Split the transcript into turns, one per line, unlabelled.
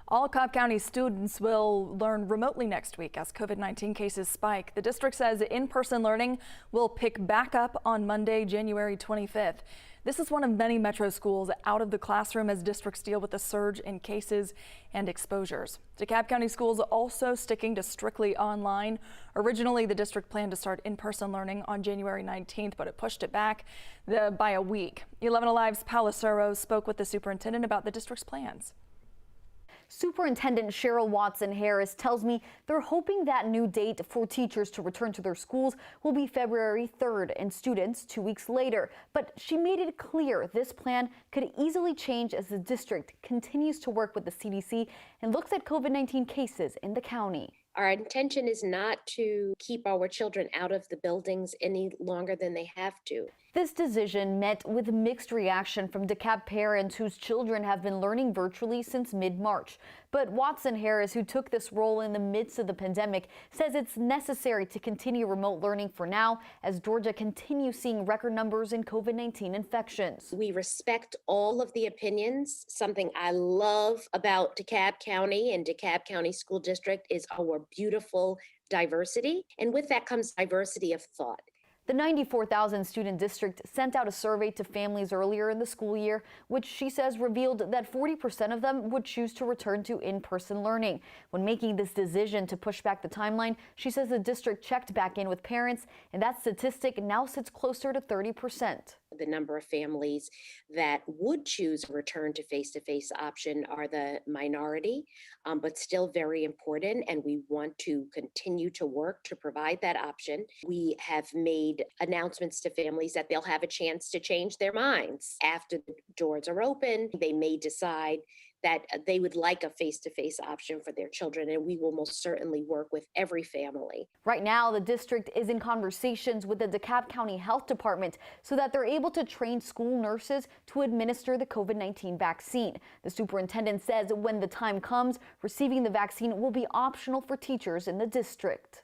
All Cobb County students will learn remotely next week as COVID-19 cases spike. The district says in-person learning will pick back up on Monday, January 25th. This is one of many metro schools out of the classroom as districts deal with the surge in cases and exposures. DeKalb County schools also sticking to strictly online. Originally, the district planned to start in-person learning on January 19th, but it pushed it back by a week. 11 Alive's Paula Soros spoke with the superintendent about the district's plans.
Superintendent Cheryl Watson-Harris tells me they're hoping that new date for teachers to return to their schools will be February 3rd and students 2 weeks later. But she made it clear this plan could easily change as the district continues to work with the CDC and looks at COVID-19 cases in the county.
Our intention is not to keep our children out of the buildings any longer than they have to.
This decision met with mixed reaction from DeKalb parents whose children have been learning virtually since mid-March. But Watson-Harris, who took this role in the midst of the pandemic, says it's necessary to continue remote learning for now as Georgia continues seeing record numbers in COVID-19 infections.
We respect all of the opinions. Something I love about DeKalb County and DeKalb County School District is our beautiful diversity. And with that comes diversity of thought.
The 94,000 student district sent out a survey to families earlier in the school year, which she says revealed that 40% of them would choose to return to in-person learning. When making this decision to push back the timeline, she says the district checked back in with parents, and that statistic now sits closer to 30%.
The number of families that would choose a return to face-to-face option are the minority, but still very important, and we want to continue to work to provide that option. We have made announcements to families that they'll have a chance to change their minds. After the doors are open, they may decide that they would like a face-to-face option for their children, and we will most certainly work with every family.
Right now, the district is in conversations with the DeKalb County Health Department so that they're able to train school nurses to administer the COVID-19 vaccine. The superintendent says when the time comes, receiving the vaccine will be optional for teachers in the district.